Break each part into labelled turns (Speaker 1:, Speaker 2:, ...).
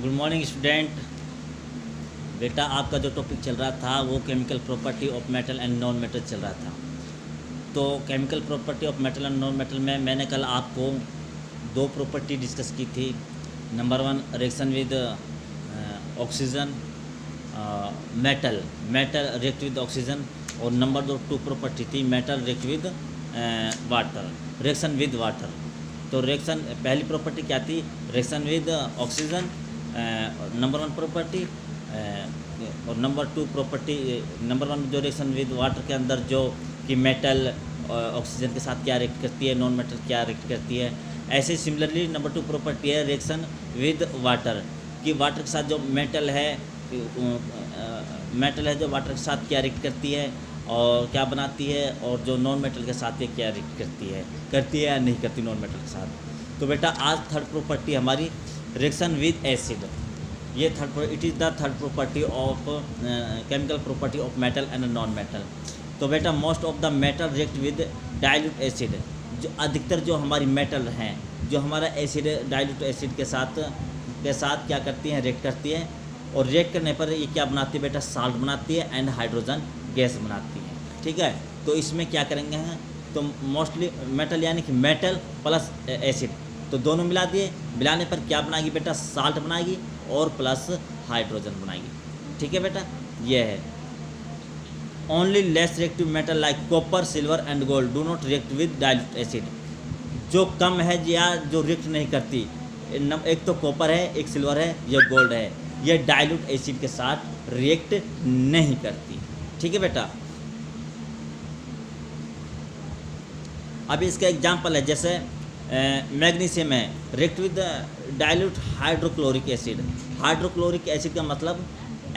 Speaker 1: Good morning student. बेटा आपका जो टॉपिक चल रहा था वो chemical property of metal and non metal चल रहा था। तो chemical property of metal and non metal में मैंने कल आपको दो प्रॉपर्टी डिस्कस की थी। Number 1 reaction with oxygen, metal react with oxygen, और नंबर 2 प्रॉपर्टी थी metal react with water, reaction with water. तो रिएक्शन पहली प्रॉपर्टी क्या थी? Reaction with oxygen number 1 property, और नंबर 2 प्रॉपर्टी नंबर 1 जो रिएक्शन विद वाटर के अंदर जो कि मेटल ऑक्सीजन के साथ क्या रिएक्ट करती है, नॉन मेटल क्या रिएक्ट करती है। ऐसे सिमिलरली नंबर 2 प्रॉपर्टी है रिएक्शन विद वाटर, कि वाटर के साथ जो मेटल है जो वाटर के साथ क्या रिएक्ट करती है और क्या बनाती है, और जो नॉन मेटल के साथ ये क्या रिएक्ट करती है या नहीं करती नॉन मेटल के साथ। तो बेटा आज थर्ड प्रॉपर्टी हमारी रिएक्शन विद एसिड। ये it is the third property of chemical property of metal and non metal. तो बेटा most of the metal react with dilute acid, जो अधिकतर जो हमारी मेटल हैं जो हमारा एसिड डाइल्यूट एसिड के साथ क्या करती हैं, रिएक्ट करती है, और रिएक्ट करने पर ये क्या बनाती है बेटा? साल्ट बनाती है एंड हाइड्रोजन गैस बनाती है। ठीक है, तो इसमें क्या करेंगे हैं, तो मोस्टली मेटल यानी कि मेटल प्लस एसिड, तो दोनों मिला दिए। मिलाने पर क्या बनाएगी बेटा? साल्ट बनाएगी और प्लस हाइड्रोजन बनाएगी। ठीक है बेटा, ये है। Only less reactive metal like copper, silver and gold do not react with dilute acid. जो कम है या जो रिएक्ट नहीं करती, एक तो कॉपर है, एक सिल्वर है, ये गोल्ड है, ये डाइल्यूट एसिड के साथ रिएक्ट नहीं करती। ठीक है बेटा, अभी इसका एग्जांपल है, जैसे मैग्नीशियम है, react with dilute hydrochloric acid. Hydrochloric acid का मतलब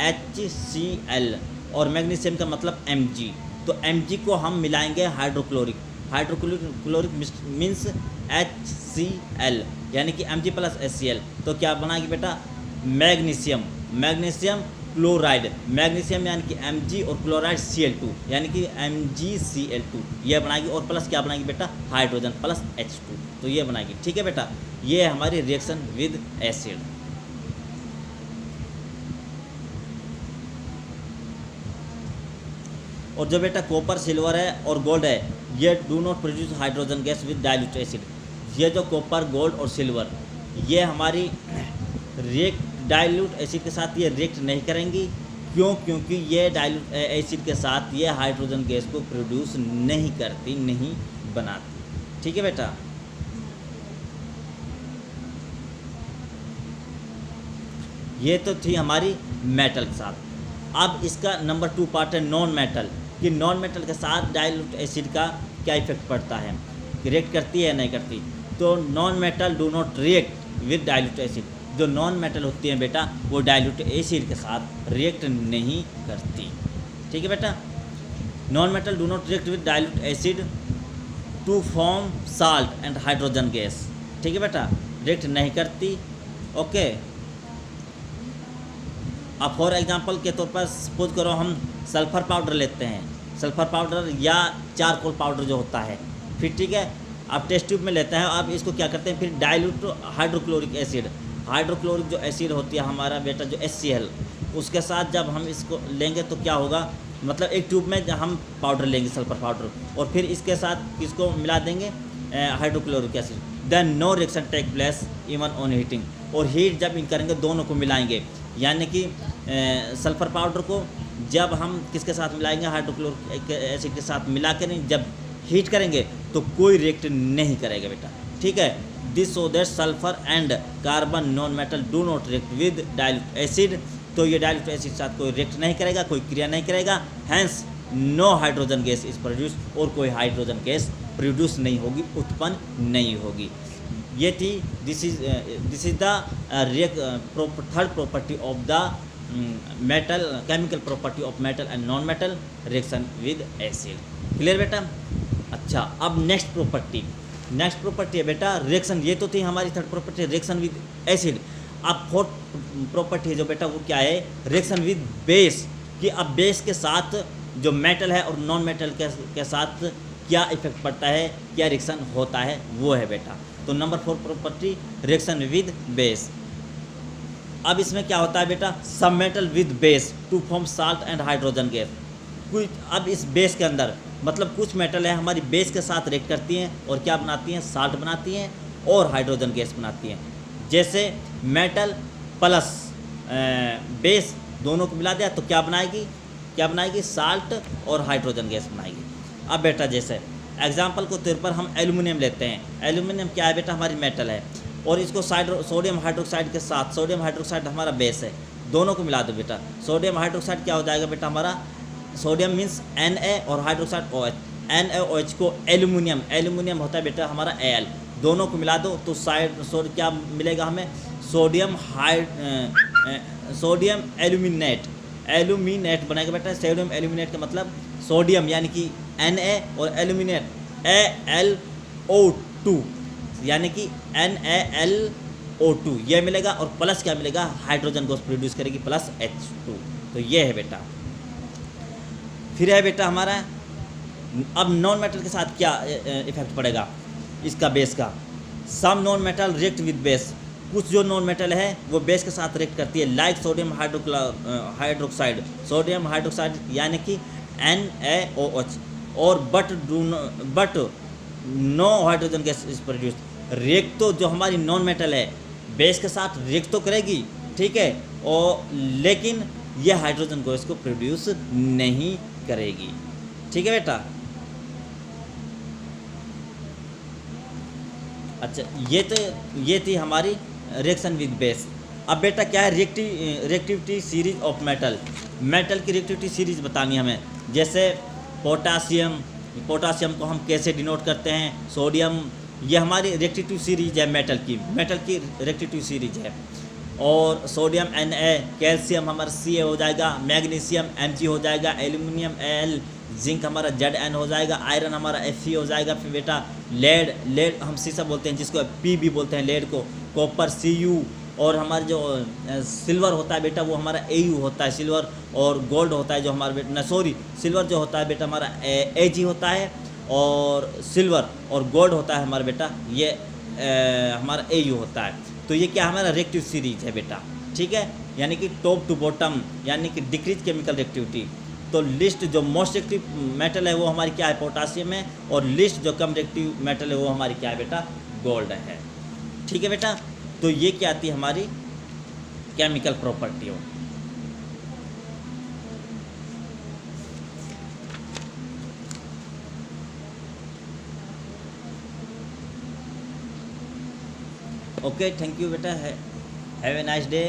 Speaker 1: HCl और मैग्नीशियम का मतलब Mg। तो Mg को हम मिलाएंगे हाइड्रोक्लोरिक मीन्स HCl, यानी कि Mg प्लस HCl, तो क्या बनाएगी बेटा? मैग्नीशियम क्लोराइड, मैग्नीशियम यानी कि Mg और क्लोराइड Cl2 यानी कि MgCl2, ये बनाएगी, और प्लस क्या बनाएगी बेटा? हाइड्रोजन प्लस H2, तो ये बनाएगी। ठीक है बेटा, ये है हमारी रिएक्शन विद एसिड। और जो बेटा कॉपर, सिल्वर है और गोल्ड है, ये do not produce hydrogen gas with dilute acid. ये जो कॉपर, गोल्ड और सिल्वर, ये हमारी डाइल्यूट एसिड के साथ ये रिएक्ट नहीं करेंगी। क्यों? क्योंकि ये डाइल्यूट एसिड के साथ ये हाइड्रोजन गैस को प्रोड्यूस नहीं करती, नहीं बनाती। ठीक है बेटा, ये तो थी हमारी मेटल के साथ। अब इसका नंबर 2 पार्ट है नॉन मेटल, कि नॉन मेटल के साथ डाइल्यूट एसिड का क्या इफेक्ट पड़ता है, रिएक्ट करती है या नहीं करती। तो non metal do not react with dilute acid. जो नॉन मेटल होती है बेटा, वो डाइल्यूट एसिड के साथ रिएक्ट नहीं करती। ठीक है बेटा, non metal do not react with dilute acid to form salt and hydrogen gas. ठीक है बेटा, रिएक्ट नहीं करती। ओके, अब फॉर एग्जांपल के तौर पर सपोज करो हम सल्फ़र पाउडर लेते हैं, सल्फ़र पाउडर या चारकोल पाउडर जो होता है, फिर ठीक है, आप टेस्ट ट्यूब में लेते हैं। अब इसको क्या करते हैं, फिर डाइल्यूट हाइड्रोक्लोरिक एसिड, हाइड्रोक्लोरिक जो एसिड होती है हमारा बेटा जो HCl, उसके साथ जब हम इसको लेंगे तो क्या होगा, मतलब एक ट्यूब में हम पाउडर लेंगे, सल्फ़र पाउडर, और फिर इसके साथ इसको मिला देंगे hydrochloric acid, then no reaction take place even on heating. और हीट जब इन करेंगे, दोनों को मिलाएंगे, यानी कि सल्फ़र पाउडर को जब हम किसके साथ मिलाएंगे, हाइड्रोक्लोरिक एसिड के साथ मिला कर जब हीट करेंगे तो कोई रिएक्ट नहीं करेगा बेटा। ठीक है, this so that sulphur and carbon non metal do not react with dilute acid. तो ये डाइल्यूट एसिड के साथ कोई रिएक्ट नहीं करेगा, कोई क्रिया नहीं करेगा, hence no hydrogen gas is produce, और कोई हाइड्रोजन गैस प्रोड्यूस नहीं होगी, उत्पन्न नहीं होगी। ये थी this is the third property of the metal, chemical property of metal and non metal, reaction with acid. Clear बेटा? अच्छा, अब नेक्स्ट प्रॉपर्टी है बेटा रिएक्शन। ये तो थी हमारी third property, reaction with acid. अब फोर्थ प्रॉपर्टी है जो बेटा वो क्या है, रिएक्शन विद बेस, कि अब बेस के साथ जो मेटल है और नॉन मेटल के साथ क्या इफेक्ट पड़ता है, क्या रिएक्शन होता है, वो है बेटा। तो number 4 property reaction with base. अब इसमें क्या होता है बेटा, सब metal with base to form salt and hydrogen gas. कुछ अब इस बेस के अंदर मतलब कुछ मेटल है हमारी बेस के साथ रिएक्ट करती हैं और क्या बनाती हैं, साल्ट बनाती हैं और हाइड्रोजन गैस बनाती हैं। जैसे मेटल प्लस बेस दोनों को मिला दिया तो क्या बनाएगी, साल्ट और हाइड्रोजन गैस बनाएगी। अब बेटा जैसे एग्जाम्पल को तौर पर हम एल्यूमिनियम लेते हैं। एल्यूमिनियम क्या है बेटा, हमारी मेटल है और इसको सोडियम हाइड्रोक्साइड के साथ, सोडियम हाइड्रोक्साइड हमारा बेस है, दोनों को मिला दो बेटा। सोडियम हाइड्रोक्साइड क्या हो जाएगा बेटा हमारा, सोडियम मीन्स Na और हाइड्रोक्साइड OH। NaOH को एल्यूमिनियम होता है बेटा हमारा Al, दोनों को मिला दो तो क्या मिलेगा हमें, सोडियम एल्यूमिनेट बनेगा बेटा। सोडियम एल्यूमिनेट का मतलब सोडियम यानी कि Na और एल्यूमिनेट AlO2 यानी कि NaLO2 ये मिलेगा और प्लस क्या मिलेगा, हाइड्रोजन गैस प्रोड्यूस करेगी प्लस H2। तो ये है बेटा। फिर है बेटा हमारा अब नॉन मेटल के साथ क्या इफेक्ट पड़ेगा इसका, बेस का। Some non metal react with base, कुछ जो नॉन मेटल है वो बेस के साथ रिएक्ट करती है, लाइक सोडियम हाइड्रोक्साइड यानी कि NaOH और but no hydrogen gas is produce. React तो जो हमारी नॉन मेटल है बेस के साथ रिएक्ट तो करेगी, ठीक है, और लेकिन ये हाइड्रोजन गैस को प्रोड्यूस नहीं करेगी, ठीक है बेटा। अच्छा ये थी हमारी रिएक्शन विद बेस। अब बेटा क्या है, रिएक्टिविटी सीरीज ऑफ मेटल की रिएक्टिविटी सीरीज बतानी हमें। जैसे पोटासियम को हम कैसे डिनोट करते हैं, सोडियम, ये हमारी रिएक्टिविटी सीरीज है मेटल की रिएक्टिविटी सीरीज है। और सोडियम Na, कैल्शियम हमारा Ca हो जाएगा, मैग्नीशियम Mg हो जाएगा, एल्यूमिनियम Al, जिंक हमारा Zn हो जाएगा, आयरन हमारा Fe हो जाएगा। फिर बेटा लेड हम सीसा बोलते हैं जिसको P भी बोलते हैं लेड को, कॉपर Cu, और हमारे जो सिल्वर होता है बेटा वो हमारा Au होता है सिल्वर, और गोल्ड होता है जो हमारा बेटा सिल्वर जो होता है बेटा हमारा Ag होता है, और सिल्वर और गोल्ड होता है हमारा बेटा ये हमारा Au होता है। तो ये क्या हमारा रिएक्टिव सीरीज है बेटा, ठीक है, यानी कि टॉप टू बॉटम यानी कि डिक्रीज केमिकल रिएक्टिविटी। तो लिस्ट जो मोस्ट रिएक्टिव मेटल है वो हमारी क्या है, पोटासियम है, और लिस्ट जो कम रिएक्टिव मेटल है वो हमारी क्या है बेटा, गोल्ड है, ठीक है बेटा। तो ये क्या आती है हमारी केमिकल प्रॉपर्टी हो। ओके, थैंक यू बेटा, हैव ए नाइस डे।